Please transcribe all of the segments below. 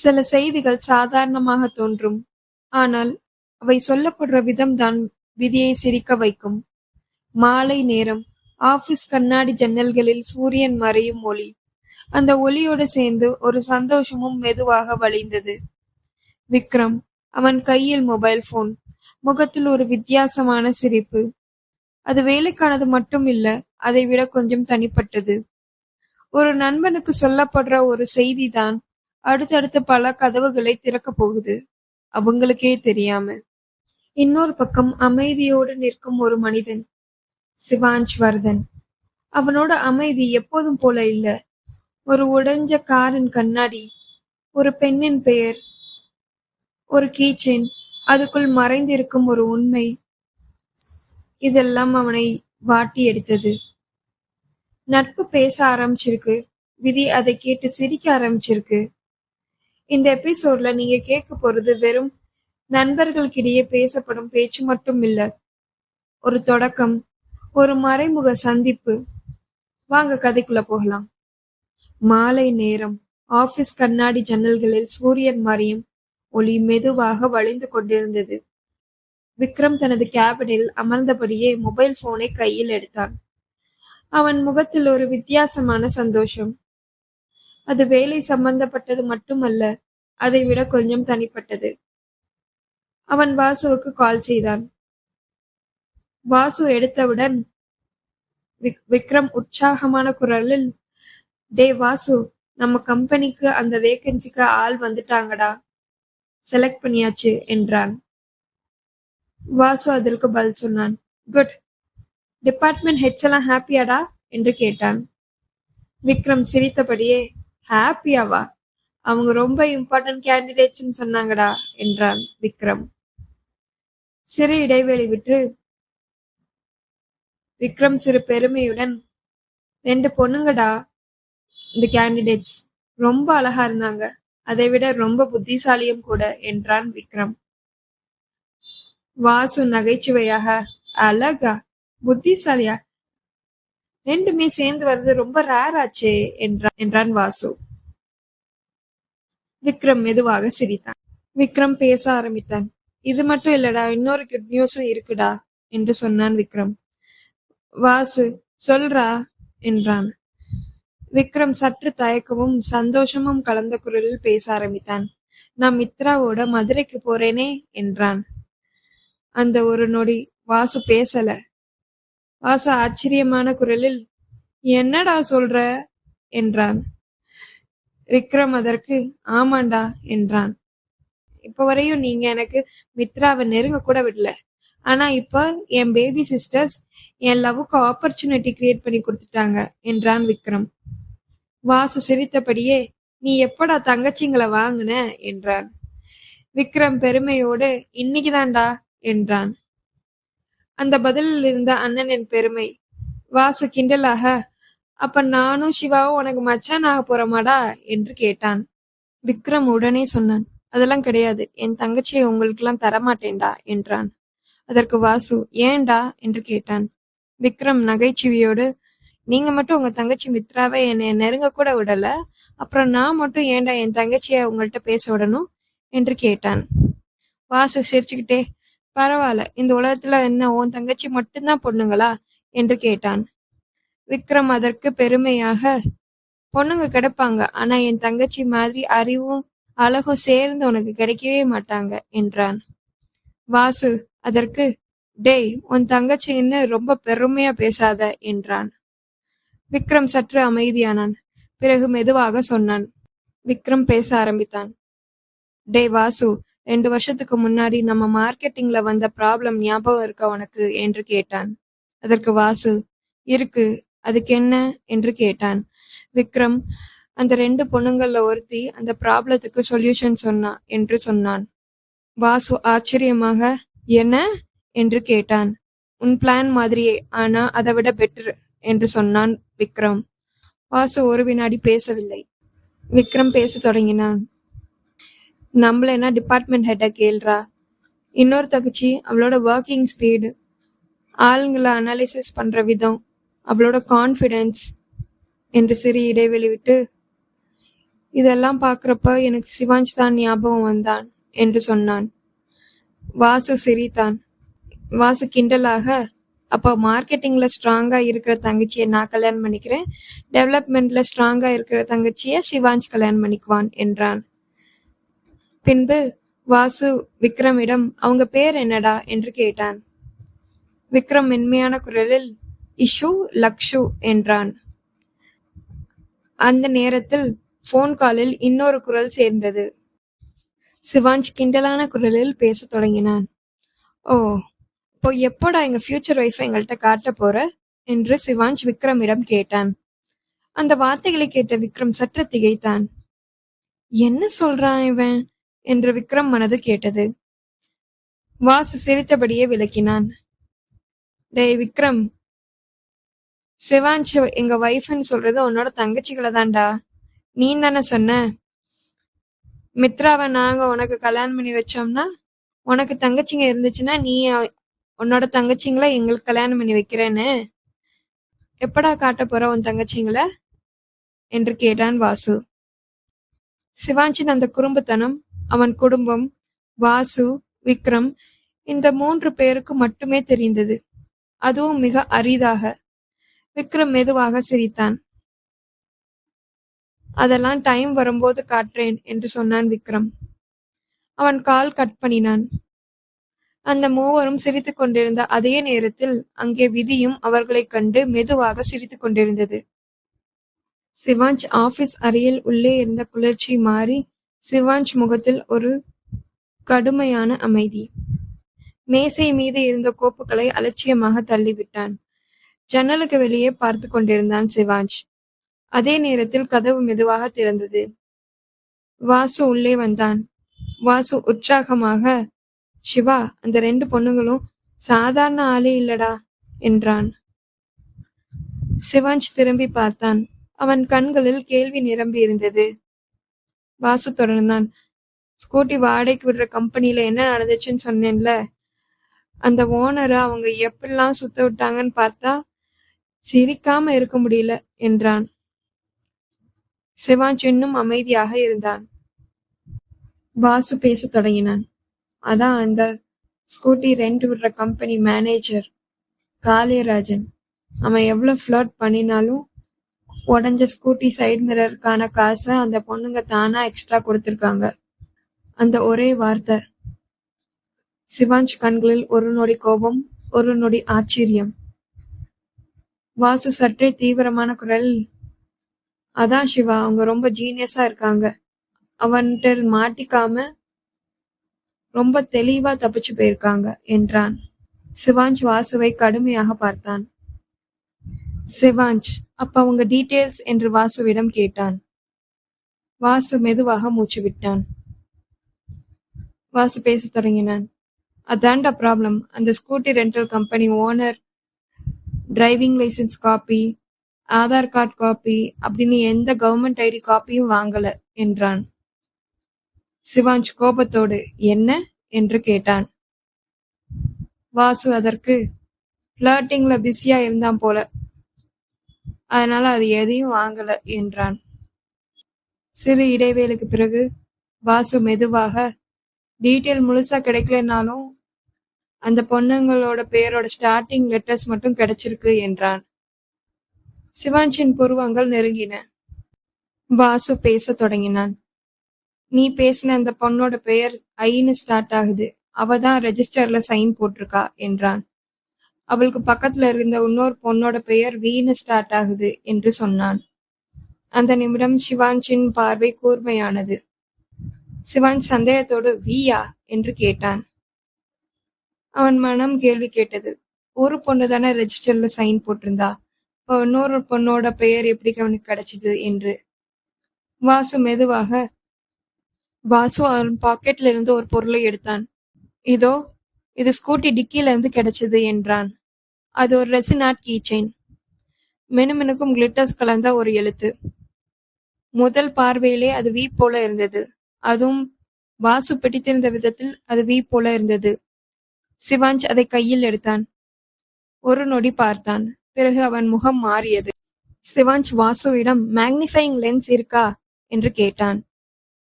சில செய்திகள் சாதாரணமாக தோன்றும், ஆனால் அவை சொல்லப்படுற விதம்தான் விதியை சிரிக்க வைக்கும். மாலை நேரம். ஆபீஸ் கண்ணாடி ஜன்னல்களில் சூரியன் மறையும் ஒளி. அந்த ஒளியோடு சேர்ந்து ஒரு சந்தோஷமும் மெதுவாக வழிந்தது. விக்ரம். அவன் கையில் மொபைல் போன். முகத்தில் ஒரு வித்தியாசமான சிரிப்பு. அது வேலைக்கானது மட்டும் இல்ல, அதை விட கொஞ்சம் தனிப்பட்டது. ஒரு நண்பனுக்கு சொல்லப்படுற ஒரு செய்திதான் அடுத்தடுத்து பல கதவுகளை திறக்க போகுது, அவங்களுக்கே தெரியாம. இன்னொரு பக்கம் அமைதியோடு நிற்கும் ஒரு மனிதன், சிவாஞ்ச் வர்தன். அவனோட அமைதி எப்போதும் போல இல்ல. ஒரு உடைஞ்ச காரின் கண்ணாடி, ஒரு பெண்ணின் பெயர், ஒரு கீச்செயின், அதுக்குள் மறைந்திருக்கும் ஒரு உண்மை, இதெல்லாம் அவனை வாட்டி எடுத்தது. நட்பு பேச ஆரம்பிச்சிருக்கு. விதி அதை கேட்டு சிரிக்க ஆரம்பிச்சிருக்கு. இந்த எபிசோட்ல நீங்க கேட்க போறது வெறும் நண்பர்களுக்கிடையே பேசப்படும் பேச்சு மட்டும் இல்ல, ஒரு தொடக்கம், ஒரு மறைமுக சந்திப்பு. வாங்க கதைக்குள்ள போகலாம். மாலை நேரம். ஆபீஸ் கண்ணாடி ஜன்னல்களில் சூரியன் மறையும் ஒளி மெதுவாக வழிந்து கொண்டிருந்தது. விக்ரம் தனது கேபினில் அமர்ந்தபடியே மொபைல் போனை கையில் எடுத்தான். அவன் முகத்தில் ஒரு வித்தியாசமான சந்தோஷம். அது வேலை சம்பந்தப்பட்டது மட்டுமல்ல, அதை விட கொஞ்சம் தனிப்பட்டது. அவன் வாசுவுக்கு கால் செய்தான். வாசு எடுத்தவுடன் விக்ரம் உற்சாகமான குரலில், டே வாசு, நம்ம கம்பெனிக்கு அந்த வேகன்சிக்கு ஆள் வந்துட்டாங்கடா, செலக்ட் பண்ணியாச்சு என்றான். வாசு அதற்கு பதில் சொன்னான். குட். டிபார்ட்மெண்ட் ஹெட்ஸ் எல்லாம் ஹாப்பியாடா என்று கேட்டான். விக்ரம் சிரித்தபடியே, ஹாப்பியாவா? அவங்க ரொம்ப இம்பார்ட்டன்ட் கேண்டிடேட்ஸ் சொன்னாங்கடா என்றான் விக்ரம். சிறு இடைவெளி விட்டு விக்ரம் சிறு பெருமையுடன், 2 பொண்ணுங்கடா இந்த கேண்டிடேட்ஸ், ரொம்ப அழகா இருந்தாங்க, அதை விட ரொம்ப புத்திசாலியும் கூட என்றான் விக்ரம். வாசு நகைச்சுவையாக, அழகா புத்திசாலியா, 2மே சேர்ந்து வர்றது ரொம்ப ரேர் ஆச்சே என்றான் வாசு. விக்ரம் மெதுவாக சிரித்தான். விக்ரம் பேச ஆரம்பித்தான். இது மட்டும் இல்லடா, இன்னொரு குட் நியூஸும் இருக்குடா என்று சொன்னான் விக்ரம். வாசு, சொல்றா என்றான். விக்ரம் சற்று தயக்கமும் சந்தோஷமும் கலந்த குரலில் பேச ஆரம்பித்தான். நான் மித்ராவோட மதுரைக்கு போறேனே என்றான். அந்த ஒரு நொடி வாசு பேசல. வாசு ஆச்சரியமான குரலில், என்னடா சொல்ற என்றான். விக்ரம் அதற்கு, ஆமாண்டா என்றான். இப்ப வரையும் நீங்க எனக்கு மித்ராவை நெருங்க கூட விடல. ஆனா இப்ப என் பேபி சிஸ்டர்ஸ் என் லவ்வுக்கு ஆப்பர்ச்சுனிட்டி கிரியேட் பண்ணி கொடுத்துட்டாங்க என்றான் விக்ரம். வாசு சிரித்தபடியே, நீ எப்படா தங்கச்சிங்களை வாங்குன என்றான். விக்ரம் பெருமையோடு, இன்னைக்குதான்டா என்றான். அந்த பதிலில் இருந்த அண்ணனின் பெருமை. வாசு கிண்டலாக, அப்ப நானும் சிவாவும் உனக்கு மச்சான் ஆக போறோமாடா என்று கேட்டான். விக்ரம் உடனே சொன்னான், அதெல்லாம் கிடையாது, என் தங்கச்சியை உங்களுக்கெல்லாம் தரமாட்டேன்டா என்றான். அதற்கு வாசு, ஏன்டா என்று கேட்டான். விக்ரம் நகைச்சுவையோடு, நீங்க மட்டும் உங்க தங்கச்சி மித்ராவை என்னை நெருங்க கூட விடல, அப்புறம் நான் மட்டும் ஏன்டா என் தங்கச்சிய உங்கள்கிட்ட பேச விடணும் என்று கேட்டான். வாசு சிரிச்சுக்கிட்டே, பரவாயில்ல, இந்த உலகத்துல என்ன உன் தங்கச்சி மட்டும்தான் பொண்ணுங்களா என்று கேட்டான். விக்ரம் அதற்கு பெருமையாக, பொண்ணுங்க கிடைப்பாங்க, ஆனா என் தங்கச்சி மாதிரி அறிவும் அழகும் சேர்ந்து உனக்கு கிடைக்கவே மாட்டாங்க என்றான். வாசு அதற்கு, டேய், உன் தங்கச்சின்னு ரொம்ப பெருமையா பேசாத என்றான். விக்ரம் சற்று அமைதியானான். பிறகு மெதுவாக சொன்னான். விக்ரம் பேச ஆரம்பித்தான். டே வாசு, 2 வருஷத்துக்கு முன்னாடி நம்ம மார்க்கெட்டிங்ல வந்த ப்ராப்ளம் ஞாபகம் இருக்கா உனக்கு என்று கேட்டான். அதற்கு வாசு, இருக்கு, அதுக்கு என்ன என்று கேட்டான். விக்ரம், அந்த 2 பொண்ணுங்கள்ல ஒருத்தி அந்த ப்ராப்ளத்துக்கு சொல்யூஷன் சொன்னா என்று சொன்னான். வாசு ஆச்சரியமாக, என்ன என்று கேட்டான். உன் பிளான் மாதிரியே, ஆனா அதை விட பெட்டர் என்று சொன்னான் விக்ரம். வாசு ஒரு வினாடி பேசவில்லை. விக்ரம் பேச தொடங்கினான். நம்மள டிபார்ட்மெண்ட் ஹெட்டை கேள்றா, இன்னொரு தகச்சி அவளோட ஒர்க்கிங் ஸ்பீடு, ஆளுங்களை அனாலிசிஸ் பண்ற விதம், அவளோட கான்ஃபிடென்ஸ் என்று சிறு இடைவெளி விட்டு, இதெல்லாம் பார்க்குறப்ப எனக்கு சிவாஞ்ச் தான் ஞாபகம் வந்தான் என்று சொன்னான். வாசு சிரித்தான். வாசு கிண்டலாக, அப்போ மார்க்கெட்டிங்ல ஸ்ட்ராங்கா இருக்கிற தங்கச்சியை நான் கல்யாணம் பண்ணிக்கிறேன், டெவலப்மெண்ட்ல ஸ்ட்ராங்கா இருக்கிற தங்கச்சியை சிவாஞ்ச் கல்யாணம் பண்ணிக்குவான் என்றான். பின்பு வாசு விக்ரமிடம் அவங்க பேர் என்னடா என்று கேட்டான். விக்ரம் மென்மையான குரலில் இஷு லக்ஷு என்றான். அந்த நேரத்தில் போன் காலில் இன்னொரு குரல் சேர்ந்தது. சிவாஞ்ச் கிண்டலான குரலில் பேசத் தொடங்கினான். ஓ, இப்போ எப்போடா எங்க ஃபியூச்சர் ஒய்ஃபை எங்கள்கிட்ட காட்ட போற என்று சிவாஞ்ச் விக்ரமிடம் கேட்டான். அந்த வார்த்தைகளை கேட்ட விக்ரம் சற்று திகைத்தான். என்ன சொல்றான் இவன் என்று விக்ரம் மனது கேட்டது. வாசு சிரித்தபடியே விளக்கினான். டேய் விக்ரம், சிவாஞ்ச் எங்க வைஃப்னு சொல்றது உன்னோட தங்கச்சிகளை தான்டா. நீ தானே சொன்ன மித்ராவை நாங்க உனக்கு கல்யாணம் பண்ணி வச்சோம்னா, உனக்கு தங்கச்சிங்க இருந்துச்சுன்னா நீ உன்னோட தங்கச்சிங்களை எங்களுக்கு கல்யாணம் பண்ணி வைக்கிறேன்னு. எப்படா காட்ட போற உன் தங்கச்சிங்களை என்று கேட்டான் வாசு. சிவாஞ்சின் அந்த குறும்புத்தனம், அவன் குடும்பம், வாசு, விக்ரம், இந்த 3 பேருக்கு மட்டுமே தெரிந்தது. அதுவும் மிக அரிதாக. விக்ரம் மெதுவாக சிரித்தான். அதெல்லாம் டைம் வரும்போது காட்டுறேன் என்று சொன்னான் விக்ரம். அவன் கால் கட் பண்ணினான். அந்த மூவரும் சிரித்துக் கொண்டிருந்த அதே நேரத்தில் அங்கே விதியும் அவர்களைக் கண்டு மெதுவாக சிரித்துக் கொண்டிருந்தது. சிவாஞ்ச் ஆபீஸ் அறையில் உள்ளே இருந்த குளிர்ச்சி மாறி சிவாஞ்ச் முகத்தில் ஒரு கடுமையான அமைதி. மேசை மீது இருந்த கோப்புகளை அலட்சியமாக தள்ளிவிட்டான். ஜன்னலுக்கு வெளியே பார்த்து கொண்டிருந்தான் சிவாஞ்ச். அதே நேரத்தில் கதவு மெதுவாக திறந்தது. வாசு உள்ளே வந்தான். வாசு உற்சாகமாக, சிவா, அந்த 2 பொண்ணுங்களும் சாதாரண ஆளே இல்லடா என்றான். சிவாஞ்ச் திரும்பி பார்த்தான். அவன் கண்களில் கேள்வி நிரம்பி இருந்தது. வாசு தொடர்ந்தான். ஸ்கூட்டி வாடகைக்கு விடுற கம்பெனில என்ன நடந்துச்சுன்னு சொன்னேன்ல, அந்த ஓனரை அவங்க எப்படிலாம் சுத்த விட்டாங்கன்னு பார்த்தா சிரிக்காம இருக்க முடியல என்றான். சிவாஞ்ச் இன்னும் அமைதியாக இருந்தான். வாசு பேசத் தொடங்கினான். அதான் அந்த ஸ்கூட்டி ரெண்ட் விடுற கம்பெனி மேனேஜர் காளியராஜன், அவன் எவ்வளவு ஃப்ளர்ட் பண்ணினாலும் உடஞ்ச ஸ்கூட்டி சைடு மிரருக்கான காசை அந்த பொண்ணுங்க தானா எக்ஸ்ட்ரா கொடுத்துருக்காங்க. அந்த ஒரே வார்த்தை. சிவாஞ்ச் கண்களில் ஒரு நொடி கோபம், ஒரு நொடி ஆச்சரியம். வாசு சற்றே தீவிரமான குரல், அதான் சிவா, அவங்க ரொம்ப ஜீனியஸா இருக்காங்க. அவன்கிட்ட மாட்டிக்காம ரொம்ப தெளிவா தப்பிச்சு போயிருக்காங்க என்றான். சிவாஞ்ச் வாசுவை கடுமையாக பார்த்தான். சிவாஞ்ச், அப்ப உங்க டீட்டெயில்ஸ் என்று வாசுவிடம் கேட்டான். வாசு மெதுவாக மூச்சு விட்டான். வாசு பேசத் தொடங்கினான். அதான்டா ப்ராப்ளம். அந்த scooty rental company owner driving licence copy, Aadhaar card copy அப்படின்னு எந்த கவர்மெண்ட் ஐடி காப்பியும் வாங்கல என்றான். சிவாஞ்ச் கோபத்தோடு, என்ன என்று கேட்டான். வாசு அதற்கு, ஃப்ளர்ட்டிங்ல பிஸியா இருந்தான் போல, அதனால அது எதையும் வாங்கல என்றான். சிறு இடைவேளைக்கு பிறகு வாசு மெதுவாக, டீட்டெயில் முழுசா கிடைக்கலனாலும் அந்த பொண்ணுங்களோட பேரோட ஸ்டார்டிங் லெட்டர்ஸ் மட்டும் கிடைச்சிருக்கு என்றான். சிவாஞ்சின் புருவங்கள் நெருங்கின. வாசு பேச தொடங்கினான். நீ பேசின அந்த பொண்ணோட பெயர் ஐன்னு ஸ்டார்ட் ஆகுது. அவ தான் ரெஜிஸ்டர்ல சைன் போட்டிருக்கா என்றான். அவளுக்கு பக்கத்துல இருந்த இன்னொரு பொண்ணோட பெயர் வீன்னு ஸ்டார்ட் ஆகுது என்று சொன்னான். அந்த நிமிடம் சிவாஞ்சின் பார்வை கூர்மையானது. சிவாஞ்ச் சந்தேகத்தோடு வீயா என்று கேட்டான். அவன் மனம் கேள்வி கேட்டது. ஒரு பொண்ணு தானே ரெஜிஸ்டர்ல சைன் போட்டிருந்தா, இப்போ இன்னொரு பொண்ணோட பெயர் எப்படி அவனுக்கு கிடைச்சது என்று. வாசு மெதுவாக, வாசு அவன் பாக்கெட்ல இருந்து ஒரு பொருளை எடுத்தான். இதோ, இது ஸ்கூட்டி டிக்கில இருந்து கிடைச்சது என்றான். அது ஒரு ரெசினாட் கீ செயின். மினுமினுக்கும் கிளிட்டர்ஸ் கலந்த ஒரு எழுத்து. முதல் பார்வையிலே அது வி போல இருந்தது. அதுவும் வாசு பிடித்திருந்த விதத்தில் அது வி போல இருந்தது. சிவாஞ்ச் அதை கையில் எடுத்தான். ஒரு நொடி பார்த்தான். பிறகு அவன் முகம் மாறியது. சிவாஞ்ச் வாசுவிடம் மேக்னிஃபையிங் லென்ஸ் இருக்கா என்று கேட்டான்.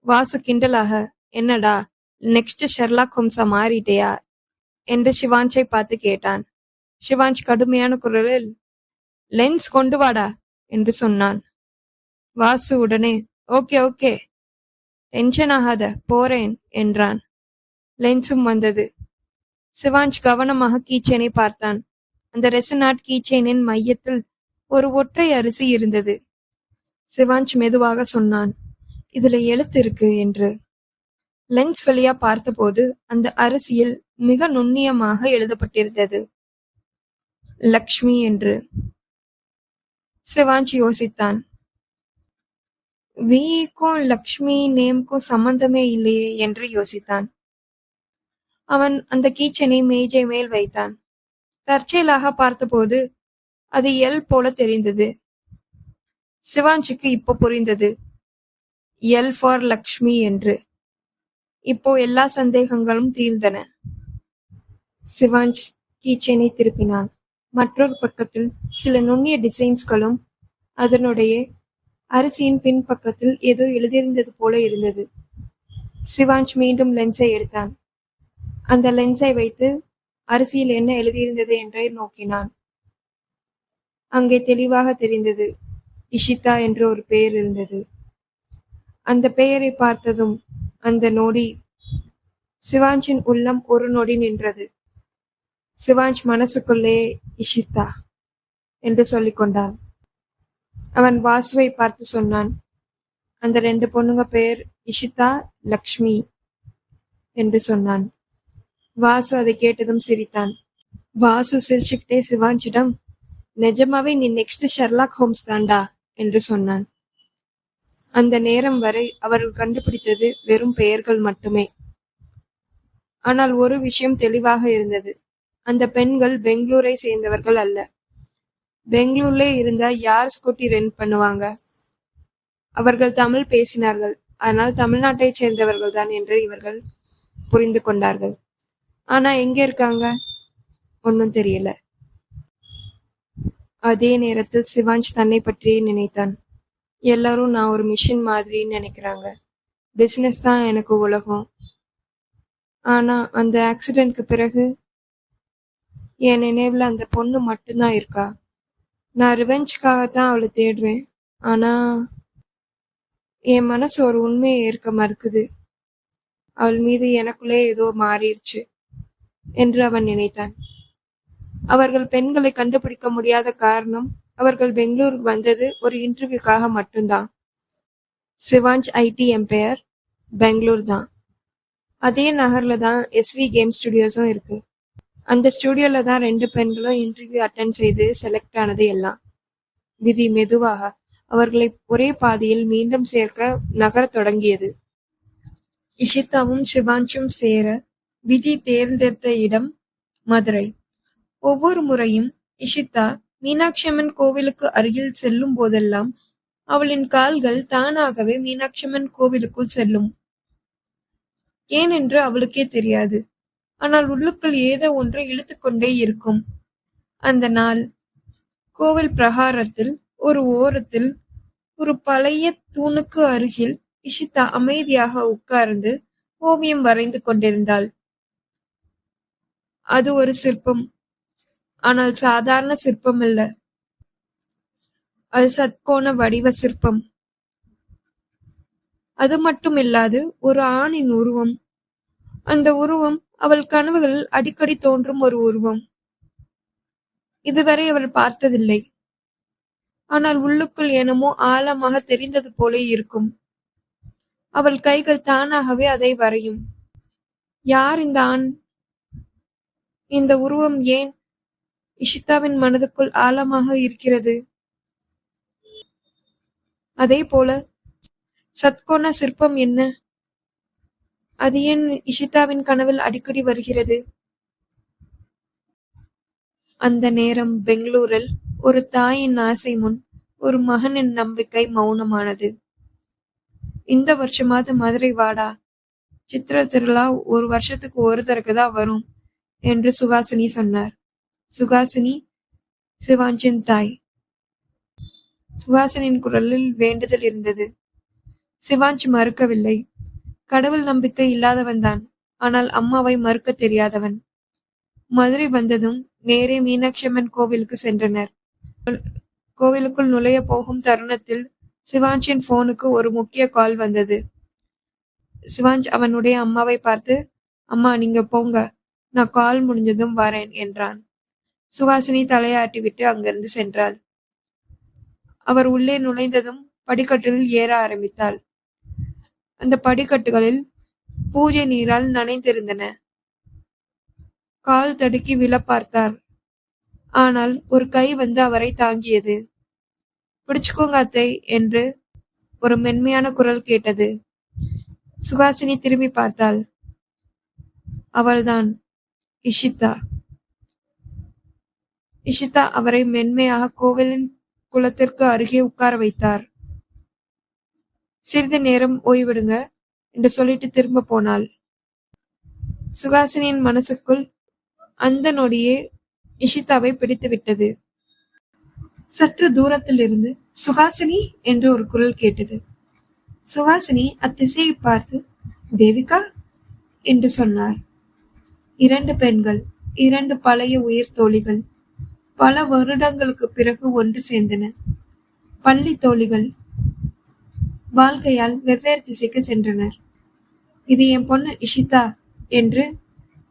வாசு கிண்டலாக, என்னடா நெக்ஸ்ட் ஷெர்லாக் ஹோம்ஸா மாறிட்டேயா என்று சிவாஞ்சை பார்த்து கேட்டான். சிவாஞ்ச் கடுமையான குரலில், லென்ஸ் கொண்டு வாடா என்று சொன்னான். வாசு உடனே, ஓகே ஓகே, டென்ஷன் ஆகாத, போறேன் என்றான். லென்ஸும் வந்தது. சிவாஞ்ச் கவனமாக கீச்செயினை பார்த்தான். அந்த ரெசனாட் கீச்செயினின் மையத்தில் ஒரு ஒற்றை அரிசி இருந்தது. சிவாஞ்ச் மெதுவாக சொன்னான், இதுல எழுத்து இருக்கு என்று. லென்ஸ் வழியா பார்த்தபோது அந்த அரிசியில் மிக நுண்ணியமாக எழுதப்பட்டிருந்தது, லக்ஷ்மி என்று. சிவாஞ்ச் யோசித்தான். விக்கும் லக்ஷ்மி நேம்க்கும் சம்பந்தமே இல்லையே என்று யோசித்தான். அவன் அந்த கீச்சனை மேஜை மேல் வைத்தான். தற்செயலாக பார்த்தபோது அது எல் போல தெரிந்தது. சிவாஞ்சுக்கு இப்போ புரிந்தது, எல் ஃபார் லக்ஷ்மி என்று. இப்போ எல்லா சந்தேகங்களும் தீர்ந்தன. சிவாஞ்ச் கீச்சனை திருப்பினான். மற்றொரு பக்கத்தில் சில நுண்ணிய டிசைன்ஸ்களும் அதனுடைய அரிசியின் பின்பக்கத்தில் ஏதோ எழுதியிருந்தது போல இருந்தது. சிவாஞ்ச் மீண்டும் லென்ஸை எடுத்தான். அந்த லென்ஸை வைத்து அரிசியில் என்ன எழுதியிருந்தது என்றே நோக்கினான். அங்கே தெளிவாக தெரிந்தது, இஷிதா என்று ஒரு பெயர் இருந்தது. அந்த பெயரை பார்த்ததும் அந்த நொடி சிவாஞ்சின் உள்ளம் ஒரு நொடி நின்றது. சிவாஞ்ச் மனசுக்குள்ளே இஷிதா என்று சொல்லிக் கொண்டான். அவன் வாசுவை பார்த்து சொன்னான், அந்த 2 பொண்ணுங்க பெயர் இஷிதா, லக்ஷ்மி என்று சொன்னான். வாசு அதை கேட்டதும் சிரித்தான். வாசு சிரிச்சுக்கிட்டே சிவாஞ்சிடம், நிஜமாவே நீ நெக்ஸ்ட் ஷெர்லாக் ஹோம்ஸ் தாண்டா என்று சொன்னான். அந்த நேரம் வரை அவர்கள் கண்டுபிடித்தது வெறும் பெயர்கள் மட்டுமே. ஆனால் ஒரு விஷயம் தெளிவாக இருந்தது, அந்த பெண்கள் பெங்களூரை சேர்ந்தவர்கள் அல்ல. பெங்களூர்ல இருந்தா யார் ஸ்கூட்டி ரெண்ட் பண்ணுவாங்க? அவர்கள் தமிழ் பேசினார்கள், ஆனால் தமிழ்நாட்டை சேர்ந்தவர்கள் தான் என்று இவர்கள் புரிந்து கொண்டார்கள். ஆனா எங்க இருக்காங்க? ஒன்னும் தெரியல. அதே நேரத்தில் சிவாஞ்ச் தன்னை பற்றியே நினைத்தான். எல்லாரும் நான் ஒரு மிஷின் மாதிரின்னு நினைக்கிறாங்க. பிசினஸ் தான் எனக்கு உலகம். ஆனா அந்த ஆக்சிடென்ட்க்கு பிறகு என் நினைவுல அந்த பொண்ணு மட்டும்தான் இருக்கா. நான் ரிவெஞ்சுக்காகத்தான் அவளை தேடுறேன். ஆனா என் மனசு ஒரு உண்மையை ஏற்க மறுக்குது. அவள் மீது எனக்குள்ளே ஏதோ மாறிடுச்சு என்று அவன் நினைத்தான். அவர்கள் பெண்களை கண்டுபிடிக்க முடியாத காரணம், அவர்கள் பெங்களூருக்கு வந்தது ஒரு இன்டர்வியூக்காக மட்டும்தான். சிவாஞ்ச் ஐடி எம்பையர் பெங்களூர் தான். அதே நகர்ல தான் SV கேம் ஸ்டுடியோஸும் இருக்கு. அந்த ஸ்டுடியோல தான் 2 பெண்களும் இன்டர்வியூ அட்டென்ட் செய்து செலக்ட் ஆனது எல்லாம். விதி மெதுவாக அவர்களை ஒரே பாதையில் மீண்டும் சேர்க்க நகரத் தொடங்கியது. இஷிதாவும் சிவாஞ்சும் சேர விதி தேர்ந்தெடுத்த இடம் மதுரை. ஒவ்வொரு முறையும் இஷிதா மீனாட்சி அம்மன் கோவிலுக்கு அருகில் செல்லும் போதெல்லாம் அவளின் கால்கள் தானாகவே மீனாட்சி அம்மன் கோவிலுக்குள் செல்லும். ஏனென்று அவளுக்கே தெரியாது. ஆனால் உள்ளுக்குள் ஏதோ ஒன்று இழுத்து கொண்டே இருக்கும். அந்த நாள் கோவில் பிரகாரத்தில் ஒரு ஓரத்தில் ஒரு பழைய தூணுக்கு அருகில் இஷிதா அமைதியாக உட்கார்ந்து ஓவியம் வரைந்து கொண்டிருந்தாள். அது ஒரு சிற்பம். ஆனால் சாதாரண சிற்பம் அல்ல. அது சத்கோண வடிவ சிற்பம். அது மட்டுமில்லாது ஒரு ஆணின் உருவம். அந்த உருவம் அவள் கனவுகளில் அடிக்கடி தோன்றும் ஒரு உருவம். இதுவரை அவள் பார்த்ததில்லை. ஆனால் உள்ளுக்குள் என்னமோ ஆழமாக தெரிந்தது போல இருக்கும். அவள் கைகள் தானாகவே அதை வரையும். யார் இந்த ஆண்? இந்த உருவம் ஏன் இஷிதாவின் மனதுக்குள் ஆழமாக இருக்கிறது? அதே போல சத்கோண சிற்பம் என்ன? அது ஏன் இஷிதாவின் கனவில் அடிக்கடி வருகிறது? அந்த நேரம் பெங்களூரில் ஒரு தாயின் ஆசை முன் ஒரு மகனின் நம்பிக்கை மௌனமானது. இந்த வருஷமாவது மதுரை வாடா, சித்திர திருவிழா ஒரு வருஷத்துக்கு ஒரு தடவைதான் வரும் என்று சுகாசினி சொன்னார். சுகாசினி சிவாஞ்சின் தாய். சுகாசினியின் குரலில் வேண்டுதல் இருந்தது. சிவாஞ்ச் மறுக்கவில்லை. கடவுள் நம்பிக்கை இல்லாதவன்தான், ஆனால் அம்மாவை மறுக்க தெரியாதவன். மதுரை வந்ததும் நேரே மீனாட்சி அம்மன் கோவிலுக்கு சென்றனர். கோவிலுக்குள் நுழைய போகும் தருணத்தில் சிவாஞ்சின் போனுக்கு ஒரு முக்கிய கால் வந்தது. சிவாஞ்ச் அவனுடைய அம்மாவை பார்த்து, அம்மா நீங்க போங்க, நான் கால் முடிஞ்சதும் வரேன் என்றான். சுஹாசினி தலையாட்டிவிட்டு அங்கிருந்து சென்றாள். அவர் உள்ளே நுழைந்ததும் படிக்கட்டில் ஏற ஆரம்பித்தாள். அந்த படிக்கட்டுகளில் பூஜை நீரால் நனைந்திருந்தன. கால் தடுக்கி விழ பார்த்தார். ஆனால் ஒரு கை வந்து அவரை தாங்கியது. பிடிச்சுக்கோங்க அத்தை என்று ஒரு மென்மையான குரல் கேட்டது. சுஹாசினி திரும்பி பார்த்தாள். அவள்தான் இஷிதா. இஷிதா அவரை மென்மையாக கோவிலின் குளத்திற்கு அருகே உட்கார வைத்தார். சிறிது நேரம் ஓய்விடுங்க என்று சொல்லிட்டு திரும்ப போனாள். சுஹாசினியின் மனசுக்குள் அந்த நொடியே இஷிதாவை பிடித்து விட்டது. சற்று தூரத்தில் இருந்து சுஹாசினி என்று ஒரு குரல் கேட்டது. சுஹாசினி அத்திசையை பார்த்து தேவிகா என்று சொன்னார். 2 பெண்கள், 2 பழைய உயிர் தோழிகள், பல வருடங்களுக்கு பிறகு ஒன்று சேர்ந்தன. பள்ளி தோழிகள் வாழ்க்கையால் வெவ்வேறு திசைக்கு சென்றனர். இது என் பொண்ணு இஷிதா என்று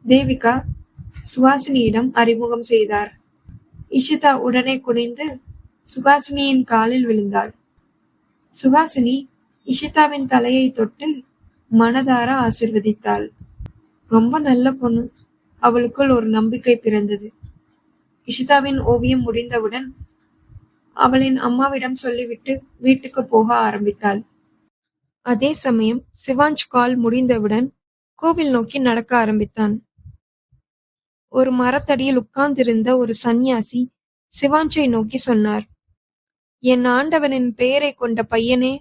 தேவிகா சுஹாசினியிடம் அறிமுகம் செய்தார். இஷிதா உடனே குனிந்து சுஹாசினியின் காலில் விழுந்தாள். சுஹாசினி இஷிதாவின் தலையை தொட்டு மனதார ஆசிர்வதித்தாள். ரொம்ப நல்ல பொண்ணு. அவளுக்குள் ஒரு நம்பிக்கை பிறந்தது. இஷிதாவின் ஓவியம் முடிந்தவுடன் அவளின் அம்மாவிடம் சொல்லிவிட்டு வீட்டுக்கு போக ஆரம்பித்தாள். அதே சமயம் சிவாஞ்ச் கால் முடிந்தவுடன் கோவில் நோக்கி நடக்க ஆரம்பித்தான். ஒரு மரத்தடியில் உட்கார்ந்திருந்த ஒரு சந்நியாசி சிவாஞ்சை நோக்கி சொன்னார். என் ஆண்டவனின் பெயரை கொண்ட பையனே,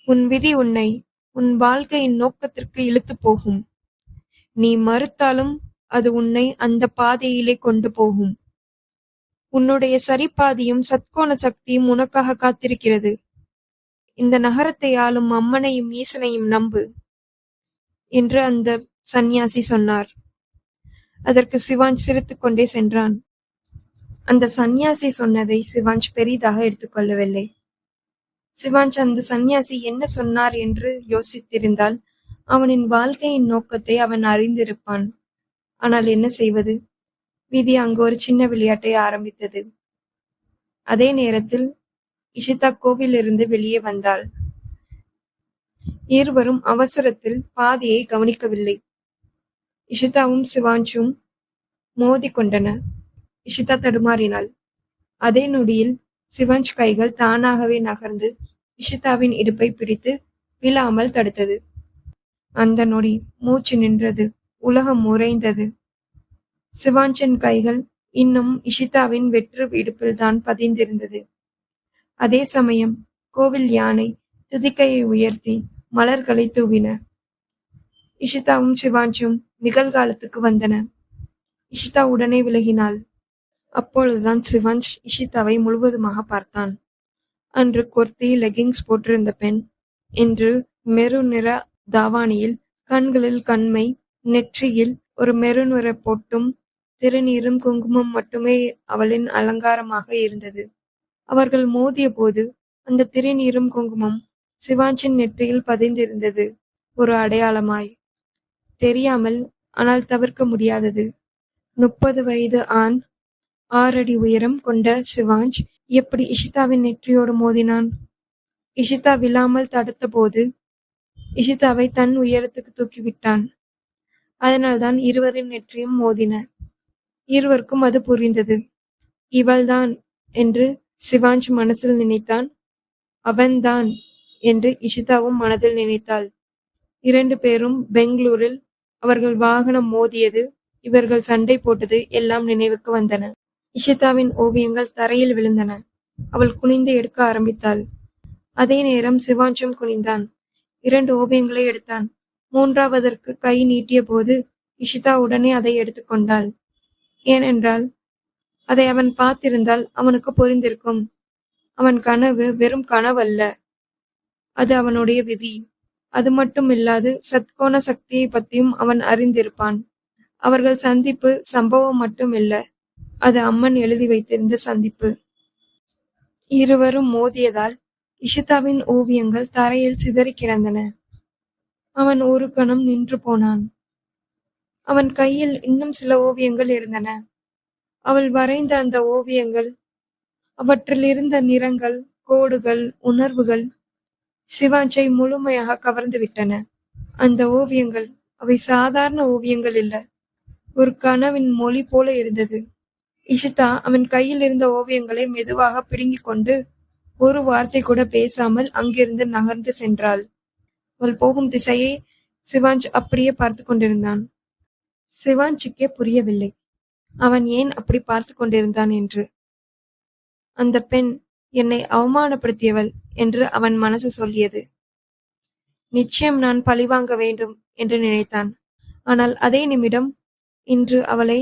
உன் விதி உன்னை உன் வாழ்க்கையின் நோக்கத்திற்கு இழுத்து போகும். நீ மறுத்தாலும் அது உன்னை அந்த பாதையிலே கொண்டு போகும். உன்னுடைய சரிபாதியும் சத்கோண சக்தியும் உனக்காக காத்திருக்கிறது. இந்த நகரத்தை ஆளும் அம்மனையும் ஈசனையும் நம்பு என்று அந்த சந்நியாசி சொன்னார். அதற்கு சிவாஞ்ச் சிரித்துக் கொண்டே சென்றான். அந்த சந்நியாசி சொன்னதை சிவாஞ்ச் பெரிதாக எடுத்துக்கொள்ளவில்லை. சிவாஞ்ச் அந்த சந்நியாசி என்ன சொன்னார் என்று யோசித்திருந்தால் அவனின் வாழ்க்கையின் நோக்கத்தை அவன் அறிந்திருப்பான். ஆனால் என்ன செய்வது? விதி அங்கு ஒரு சின்ன விளையாட்டை ஆரம்பித்தது. அதே நேரத்தில் இஷிதா கோவிலிருந்து வெளியே வந்தாள். இருவரும் அவசரத்தில் பாதையை கவனிக்கவில்லை. இஷிதாவும் சிவாஞ்சும் மோதி கொண்டன. இஷிதா தடுமாறினாள். அதே நொடியில் சிவாஞ்ச் கைகள் தானாகவே நகர்ந்து இஷிதாவின் இடுப்பை பிடித்து விழாமல் தடுத்தது. அந்த நொடி மூச்சு நின்றது. உலகம் உறைந்தது. சிவாஞ்சின் கைகள் இன்னும் இஷிதாவின் வெற்று இடுப்பில்தான் பதிந்திருந்தது. அதே சமயம் கோவில் யானை துதிக்கையை உயர்த்தி மலர்களை தூவின. இஷிதாவும் சிவாஞ்சும் நிகழ்காலத்துக்கு வந்தன. இஷிதா உடனே விலகினாள். அப்பொழுதுதான் சிவாஞ்ச் இஷிதாவை முழுவதுமாக பார்த்தான். அன்று குர்த்தி லெகிங்ஸ் போட்டிருந்த பெண் இன்று மெரூன் நிற தாவாணியில், கண்களில் கண்மை, நெற்றியில் ஒரு மெரூன் நிற பொட்டும் திருநீரும் குங்குமம் மட்டுமே அவளின் அலங்காரமாக இருந்தது. அவர்கள் மோதிய போது அந்த திருநீரும் குங்குமம் சிவாஞ்சின் நெற்றியில் பதிந்திருந்தது. ஒரு அடையாளமாய். தெரியாமல், ஆனால் தவிர்க்க முடியாதது. 30 வயது ஆண், 6 அடி உயரம் கொண்ட சிவாஞ்ச் எப்படி இஷிதாவின் நெற்றியோடு மோதினான்? இஷிதா விழாமல் தடுத்த போது இஷிதாவை தன் உயரத்துக்கு தூக்கிவிட்டான். அதனால்தான் இருவரின் நெற்றியும் மோதின. இருவருக்கும் அது புரிந்தது. இவள்தான் என்று சிவாஞ்ச் மனசில் நினைத்தான். அவன்தான் என்று இஷிதாவும் மனதில் நினைத்தாள். 2 பேரும் பெங்களூரில் அவர்கள் வாகனம் மோதியது, இவர்கள் சண்டை போட்டது எல்லாம் நினைவுக்கு வந்தன. இஷிதாவின் ஓவியங்கள் தரையில் விழுந்தன. அவள் குனிந்து எடுக்க ஆரம்பித்தாள். அதே நேரம் சிவாஞ்சும் குனிந்தான். 2 ஓவியங்களை எடுத்தான். 3வதற்கு கை நீட்டிய போது இஷிதா உடனே அதை எடுத்துக்கொண்டாள். ஏனென்றால் அதை அவன் பார்த்திருந்தால் அவனுக்கு புரிந்திருக்கும். அவன் கனவு வெறும் கனவல்ல, அது அவனுடைய விதி. அது மட்டும் இல்லாது சத்கோண சக்தியை பற்றியும் அவன் அறிந்திருப்பான். அவர்கள் சந்திப்பு சம்பவம் மட்டும் இல்ல, அது அம்மன் எழுதி வைத்திருந்த சந்திப்பு. இருவரும் மோதியதால் இஷிதாவின் ஓவியங்கள் தரையில் சிதறி கிடந்தன. அவன் ஒரு கணம் நின்று போனான். அவன் கையில் இன்னும் சில ஓவியங்கள் இருந்தன. அவள் வரைந்த அந்த ஓவியங்கள், அவற்றில் இருந்த நிறங்கள், கோடுகள், உணர்வுகள் சிவாஞ்சை முழுமையாக கவர்ந்து விட்டன. அந்த ஓவியங்கள், அவை சாதாரண ஓவியங்கள் இல்ல, ஒரு கனவின் மொழி போல இருந்தது. இஷிதா அவன் கையில் இருந்த ஓவியங்களை மெதுவாக பிடுங்கிக் கொண்டு ஒரு வார்த்தை கூட பேசாமல் அங்கிருந்து நகர்ந்து சென்றாள். அவள் போகும் திசையை சிவாஞ்ச் அப்படியே பார்த்து கொண்டிருந்தான். சிவாஞ்சுக்கே புரியவில்லை அவன் ஏன் அப்படி பார்த்து கொண்டிருந்தான் என்று. அந்த பெண் என்னை அவமானப்படுத்தியவள் என்று அவன் மனசு சொல்லியது. நிச்சயம் நான் பழிவாங்க வேண்டும் என்று நினைத்தான். ஆனால் அதே நிமிடம் இன்று அவளை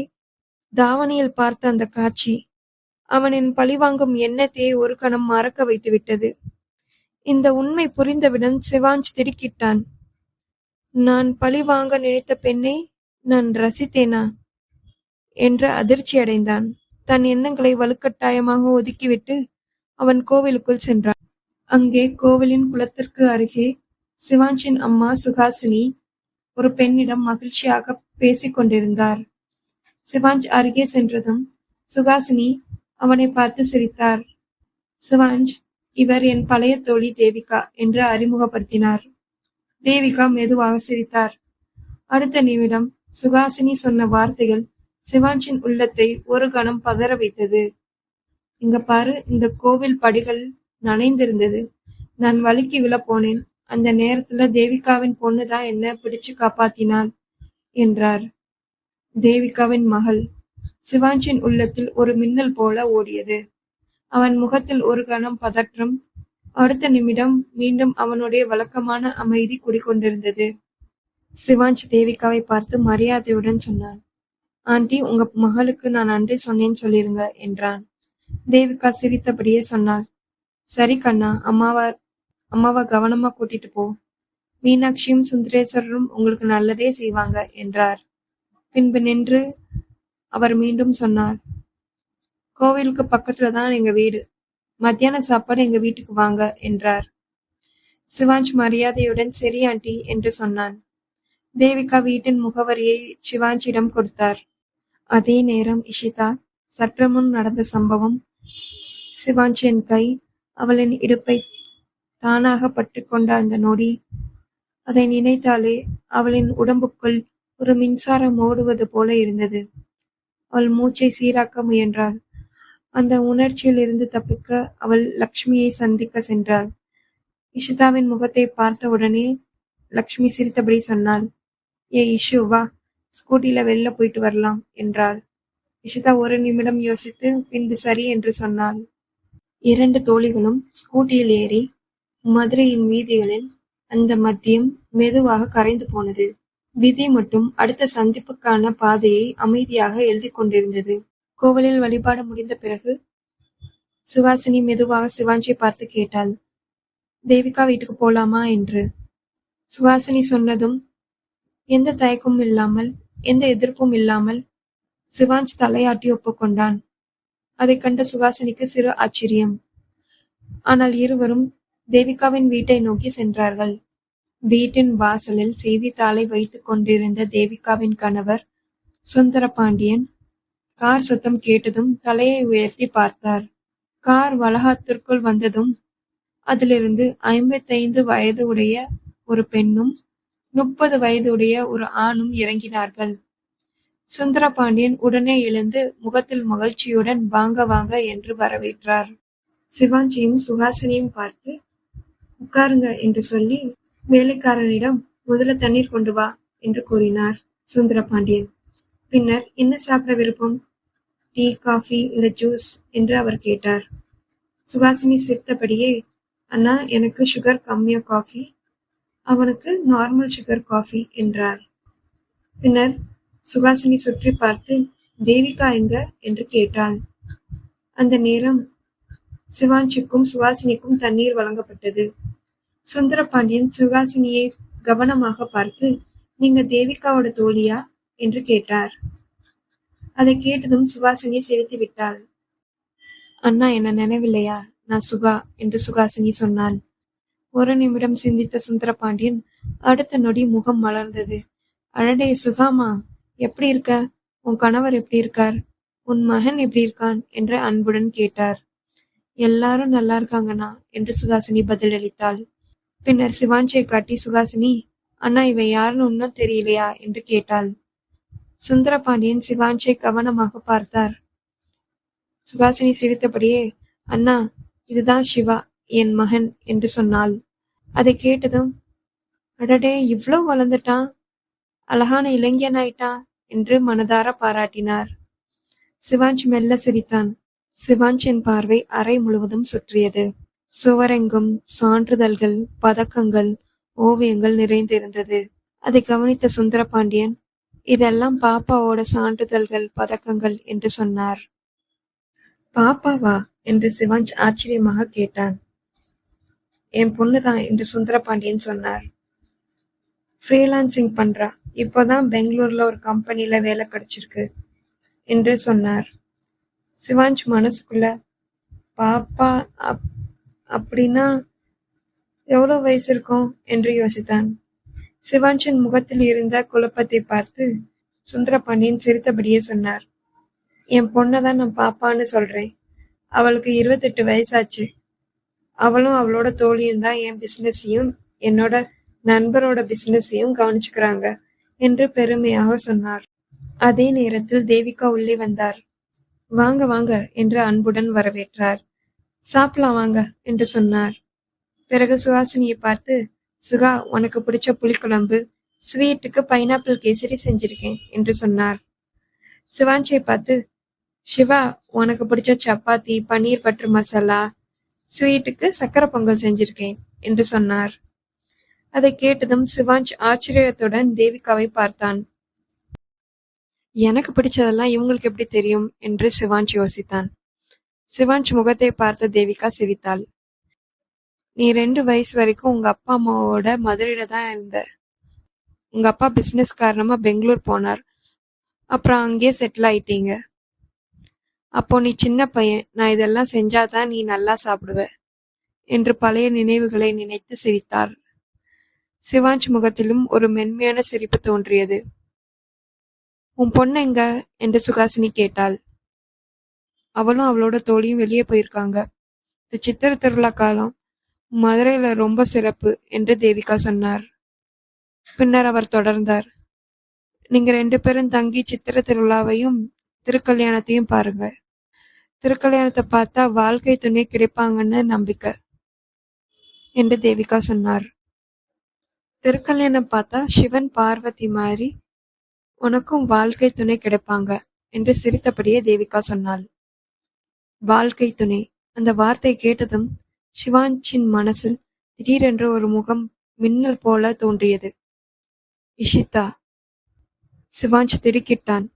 தாவணியில் பார்த்த அந்த காட்சி அவனின் பழிவாங்கும் எண்ணத்தையே ஒரு கணம் மறக்க வைத்து விட்டது. இந்த உண்மை புரிந்தவுடன் சிவாஞ்ச் திடுக்கிட்டான். நான் பழி வாங்க நினைத்த பெண்ணை நான் ரசித்தேனா என்று அதிர்ச்சி அடைந்தான். தன் எண்ணங்களை வலுக்கட்டாயமாக ஒதுக்கிவிட்டு அவன் கோவிலுக்குள் சென்றான். அங்கே கோவிலின் குளத்திற்கு அருகே சிவாஞ்சின் அம்மா சுகாசினி ஒரு பெண்ணிடம் மகிழ்ச்சியாக பேசிக் கொண்டிருந்தார். சிவாஞ்ச் அருகே சென்றதும் சுகாசினி அவனை பார்த்து சிரித்தார். சிவாஞ்ச், இவர் என் பழைய தோழி தேவிகா என்று அறிமுகப்படுத்தினார். தேவிகா மெதுவாக சிரித்தார். அடுத்த நிமிடம் சுகாசினி சொன்ன வார்த்தைகள் சிவாஞ்சின் உள்ளத்தை ஒரு கணம் பதற வைத்தது. இங்க பாரு, இந்த கோவில் படிகள் நனைந்திருந்தது. நான் வழுக்கி விழ போனேன். அந்த நேரத்துல தேவிகாவின் பொண்ணுதான் என்ன பிடிச்சு காப்பாத்தினாள் என்றார். தேவிகாவின் மகள். சிவாஞ்சின் உள்ளத்தில் ஒரு மின்னல் போல ஓடியது. அவன் முகத்தில் ஒரு கணம் பதற்றம். அடுத்த நிமிடம் மீண்டும் அவனுடைய வழக்கமான அமைதி குடிக்கொண்டிருந்தது. சிவாஞ்ச் தேவிகாவை பார்த்து மரியாதையுடன் சொன்னான். ஆண்டி, உங்க மகளுக்கு நான் நன்றி சொன்னேன்னு சொல்லிருங்க என்றான். தேவிகா சிரித்தபடியே சொன்னாள். சரி கண்ணா, அம்மாவை கவனமா கூட்டிட்டு போ. மீனாட்சியும் சுந்தரேஸ்வரரும் உங்களுக்கு நல்லதே செய்வாங்க என்றார். பின்பு நின்று அவர் மீண்டும் சொன்னார். கோவிலுக்கு பக்கத்துல தான் எங்க வீடு. மத்தியான சாப்பாடு எங்க வீட்டுக்கு வாங்க என்றார். சிவாஞ்ச் மரியாதையுடன் சரி ஆண்டி என்று சொன்னான். தேவிகா வீட்டின் முகவரியை சிவாஞ்சிடம் கொடுத்தார். அதே நேரம் இஷிதா சற்று முன் நடந்த சம்பவம். சிவாஞ்சின் கை அவளின் இடுப்பை தானாக பற்றி கொண்ட அந்த நொடி, அதை நினைத்தாலே அவளின் உடம்புக்குள் ஒரு மின்சாரம் ஓடுவது போல இருந்தது. அவள் மூச்சை சீராக்க முயன்றாள். அந்த உணர்ச்சியில் இருந்து தப்பிக்க அவள் லக்ஷ்மியை சந்திக்க சென்றாள். இஷிதாவின் முகத்தை பார்த்த உடனே லக்ஷ்மி சிரித்தபடி சொன்னாள். ஏ இஷு, வா, ஸ்கூட்டில வெளில போயிட்டு வரலாம் என்றாள். இஷிதா ஒரு நிமிடம் யோசித்து பின்பு சரி என்று சொன்னாள். 2 தோழிகளும் ஸ்கூட்டியில் ஏறி மதுரையின் வீதிகளில் அந்த மத்தியம் மெதுவாக கரைந்து போனது. விதி மட்டும் அடுத்த சந்திப்புக்கான பாதையை அமைதியாக எழுதி கொண்டிருந்தது. கோவிலில் வழிபாடு முடிந்த பிறகு சுகாசினி மெதுவாக சிவாஞ்சியை பார்த்து கேட்டாள். தேவிகா வீட்டுக்கு போலாமா என்று. சுகாசினி சொன்னதும் எந்த தயக்கமும் இல்லாமல், எந்த எதிர்ப்பும் இல்லாமல் சிவாஞ்ச் தலையாட்டி ஒப்புக்கொண்டான். அதை கண்ட சுகாசினிக்கு சிறு ஆச்சரியம். ஆனால் இருவரும் தேவிகாவின் வீட்டை நோக்கி சென்றார்கள். வீட்டின் வாசலில் செய்தித்தாளை வைத்துக் கொண்டிருந்த தேவிகாவின் கணவர் சுந்தரபாண்டியன் கார் சத்தம் கேட்டதும் தலையை உயர்த்தி பார்த்தார். கார் வளாகத்திற்குள் வந்ததும் அதிலிருந்து 55 வயது உடைய ஒரு பெண்ணும் 30 வயது உடைய ஒரு ஆணும் இறங்கினார்கள். சுந்தரபாண்டியன் உடனே எழுந்து முகத்தில் மகிழ்ச்சியுடன் வாங்க வாங்க என்று வரவேற்றார். சிவாஞ்சியும் சுகாசினியும் பார்த்து உட்காருங்க என்று சொல்லி வேலைக்காரனிடம் முதல்ல தண்ணீர் கொண்டு வா என்று கூறினார் சுந்தரபாண்டியன். பின்னர் என்ன சாப்பிட விருப்பம், டீ, காஃபி இல்ல ஜூஸ் என்று அவர் கேட்டார். சுகாசினி சிரித்தபடியே, அண்ணா, எனக்கு சுகர் கம்மியா காஃபி, அவனுக்கு நார்மல் சுகர் காஃபி என்றார். பின்னர் சுகாசினி சுற்றி பார்த்து தேவிகா எங்க என்று கேட்டாள். அந்த நேரம் சிவாஞ்சிக்கும் சுகாசினிக்கும் தண்ணீர் வழங்கப்பட்டது. சுந்தரபாண்டியன் சுகாசினியை கவனமாக பார்த்து, நீங்க தேவிகாவோட தோழியா என்று கேட்டார். அதை கேட்டதும் சுகாசினி சிரித்து விட்டாள். அண்ணா என்ன நினைவில்லையா? நான் சுகா என்று சுகாசினி சொன்னாள். ஒரு நிமிடம் சிந்தித்த சுந்தரபாண்டியன் அடுத்த நொடி முகம் மலர்ந்தது. அழடே சுகாமா, எப்படி இருக்க? உன் கணவர் எப்படி இருக்கார்? உன் மகன் எப்படி இருக்கான் என்று அன்புடன் கேட்டார். எல்லாரும் நல்லா இருக்காங்கண்ணா என்று சுகாசினி பதிலளித்தாள். பின்னர் சிவாஞ்சியை காட்டி சுகாசினி, அண்ணா இவன் யாருன்னு இன்னும் தெரியலையா என்று கேட்டாள். சுந்தரபாண்டியன் சிவாஞ்சியை கவனமாக பார்த்தார். சுகாசினி சிரித்தபடியே, அண்ணா இதுதான் சிவா, என் மகன் என்று சொன்னாள். அதை கேட்டதும், அடடே இவ்வளவு வளர்ந்துட்டான், அழகான இளைஞன் ஆயிட்டான் என்று மனதார பாராட்டினார். சிவாஞ்சி மெல்ல சிரித்தான். சிவாஞ்சியின் பார்வை அறை முழுவதும் சுற்றியது. சுவரெங்கும் சான்றிதழ்கள், பதக்கங்கள், ஓவியங்கள் நிறைந்திருந்தது. அதை கவனித்த சுந்தரபாண்டியன், இதெல்லாம் பாப்பாவோட சான்றிதழ்கள், பதக்கங்கள் என்று சொன்னார். பாப்பாவா என்று சிவாஞ்ச் ஆச்சரியமாக கேட்டான். என் பொண்ணுதான் என்று சுந்தரபாண்டியன் சொன்னார். ஃப்ரீலான்சிங் பண்றா, இப்போதான் பெங்களூர்ல ஒரு கம்பெனில வேலை கிடைச்சிருக்கு என்று சொன்னார். சிவாஞ்ச் மனசுக்குள்ள, பாப்பா அப்படின்னா எவ்வளவு வயசு இருக்கும் என்று யோசித்தான். சிவாஞ்சின் முகத்தில் இருந்த குழப்பத்தை பார்த்து சுந்தரபாண்டியன் சிரித்தபடியே சொன்னார். என் பொண்ணதான் நான் பாப்பான்னு சொல்றேன். அவளுக்கு 28 வயசாச்சு. அவளும் அவளோட தோழியும் தான் என் பிசினஸையும் என்னோட நண்பரோட பிசினஸையும் கவனிச்சுக்கிறாங்க என்று பெருமையாக சொன்னார். அதே நேரத்தில் தேவிகா உள்ளே வந்தார். வாங்க வாங்க என்று அன்புடன் வரவேற்றார். சாப்பிடலாம் வாங்க என்று சொன்னார். பிறகு சுஹாசினியை பார்த்து, சுகா உனக்கு பிடிச்ச புளிக்குழம்பு, ஸ்வீட்டுக்கு பைனாப்பிள் கேசரி செஞ்சிருக்கேன் என்று சொன்னார். சிவாஞ்சியை பார்த்து, சிவா உனக்கு பிடிச்ச சப்பாத்தி, பன்னீர் பட்டர் மசாலா, ஸ்வீட்டுக்கு சக்கரை பொங்கல் செஞ்சிருக்கேன் என்று சொன்னார். அதை கேட்டதும் சிவாஞ்ச் ஆச்சரியத்துடன் தேவிகாவை பார்த்தான். எனக்கு பிடிச்சதெல்லாம் இவங்களுக்கு எப்படி தெரியும் என்று சிவாஞ்ச் யோசித்தான். சிவாஞ்ச் முகத்தை பார்த்த தேவிகா சிரித்தாள். நீ 2 வயசு வரைக்கும் உங்க அப்பா அம்மாவோட மதுரையில தான் இருந்த. உங்க அப்பா பிசினஸ் காரணமா பெங்களூர் போனார். அப்புறம் அங்கேயே செட்டில் ஆயிட்டீங்க. அப்போ நீ சின்ன பையன், நான் இதெல்லாம் செஞ்சாதான் நீ நல்லா சாப்பிடுவ என்று பழைய நினைவுகளை நினைத்து சிரித்தார். சிவாஞ்ச் முகத்திலும் ஒரு மென்மையான சிரிப்பு தோன்றியது. உன் பொண்ணு எங்க என்று சுகாசினி கேட்டாள். அவளும் அவளோட தோழியும் வெளியே போயிருக்காங்க. இது சித்திரை திருவிழா காலம், மதுரையில ரொம்ப சிறப்பு என்று தேவிகா சொன்னார். பின்னர் அவர் தொடர்ந்தார். நீங்க 2 பேரும் தங்கி சித்திரை திருவிழாவையும் திருக்கல்யாணத்தையும் பாருங்க. திருக்கல்யாணத்தை பார்த்தா வாழ்க்கை துணை கிடைப்பாங்கன்னு நம்பிக்கை என்று தேவிகா சொன்னார். திருக்கல்யாணம் பார்த்தா சிவன் பார்வதி மாதிரி உனக்கும் வாழ்க்கை துணை கிடைப்பாங்க என்று சிரித்தபடியே தேவிகா சொன்னாள். வாழ்க்கை துணை, அந்த வார்த்தை கேட்டதும் சிவாஞ்சின் மனசில் திடீரென்று ஒரு முகம் மின்னல் போல தோன்றியது. இஷிதா. சிவாஞ்ச் திடுக்கிட்டான்.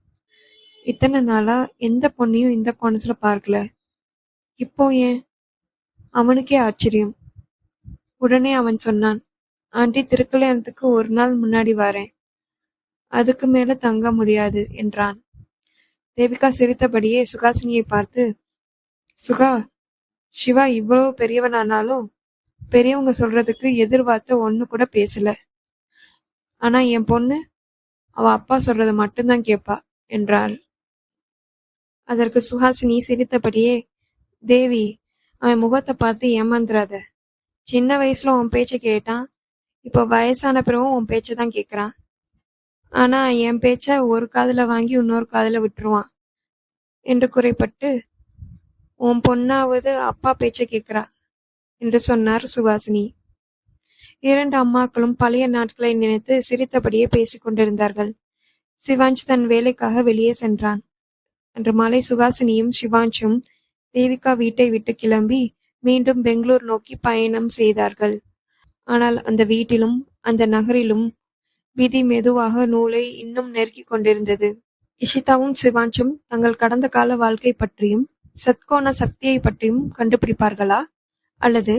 இத்தனை நாளா எந்த பொண்ணையும் இந்த கோணத்துல பார்க்கல. இப்போ ஏன்? அவனுக்கே ஆச்சரியம். உடனே அவன் சொன்னான், ஆண்டி திருக்கல்யாணத்துக்கு 1 நாள் முன்னாடி வரேன், அதுக்கு மேல தங்க முடியாது என்றான். தேவிகா சிரித்தபடியே சுகாசினியை பார்த்து, சுகா, சிவா இவ்வளவு பெரியவனானாலும் பெரியவங்க சொல்றதுக்கு எதிர்பார்த்த ஒண்ணு கூட பேசல. ஆனா என் பொண்ணு அவ அப்பா சொல்றத மட்டும்தான் கேட்பா என்றாள். அதற்கு சுஹாசினி சிரித்தபடியே, தேவி, அவன் முகத்தை பார்த்து ஏமாந்துராத. சின்ன வயசுல உன் பேச்சை கேட்டான், இப்போ வயசான பிறகும் உன் பேச்சை தான் கேட்குறான். ஆனா என் பேச்ச ஒரு காதுல வாங்கி இன்னொரு காதுல விட்டுருவான் என்று குறைப்பட்டு, உன் பொண்ணாவது அப்பா பேச்சை கேட்கிறா என்று சொன்னார் சுகாசினி. 2 அம்மாக்களும் பழைய நாட்களை நினைத்து சிரித்தபடியே பேசிக் கொண்டிருந்தார்கள். சிவாஞ்ச் தன் வேலைக்காக வெளியே சென்றான். அன்று மாலை சுகாசினியும் சிவாஞ்சும் தேவிகா வீட்டை விட்டு கிளம்பி மீண்டும் பெங்களூர் நோக்கி பயணம் செய்தார்கள். ஆனால் அந்த வீட்டிலும் அந்த நகரிலும் விதி மெதுவாக நூலை இன்னும் நெருக்கிக் கொண்டிருந்தது. இஷிதாவும் சிவாஞ்சும் தங்கள் கடந்த கால வாழ்க்கை பற்றியும் சத்கோண சக்தியை பற்றியும் கண்டுபிடிப்பார்களா, அல்லது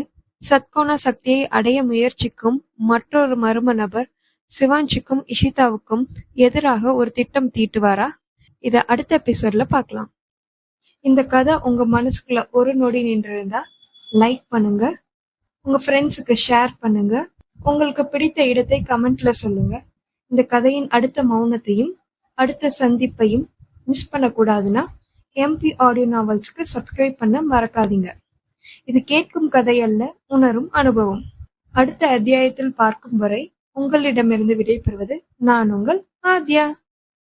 சத்கோண சக்தியை அடைய முயற்சிக்கும் மற்றொரு மர்ம நபர் சிவான்ஷிக்கும் இஷிதாவுக்கும் எதிராக ஒரு திட்டம் தீட்டுவாரா? இத அடுத்த எபிசோட்ல பார்க்கலாம். இந்த கதை உங்க மனசுக்குள்ள ஒரு நொடி நின்றிருந்தா லைக் பண்ணுங்க, உங்க ஃப்ரெண்ட்ஸுக்கு ஷேர் பண்ணுங்க, உங்களுக்கு பிடித்த இடத்தை கமெண்ட்ல சொல்லுங்க. இந்த கதையின் அடுத்த மௌனத்தையும் அடுத்த சந்திப்பையும் மிஸ் பண்ணக்கூடாதுன்னா எம்பி ஆடியோ நாவல்ஸ்க்கு சப்ஸ்கிரைப் பண்ண மறக்காதீங்க. இது கேட்கும் கதை அல்ல, உணரும் அனுபவம். அடுத்த அத்தியாயத்தில் பார்க்கும் வரை உங்களிடமிருந்து விடைபெறுவது நான் உங்கள் ஆத்யா.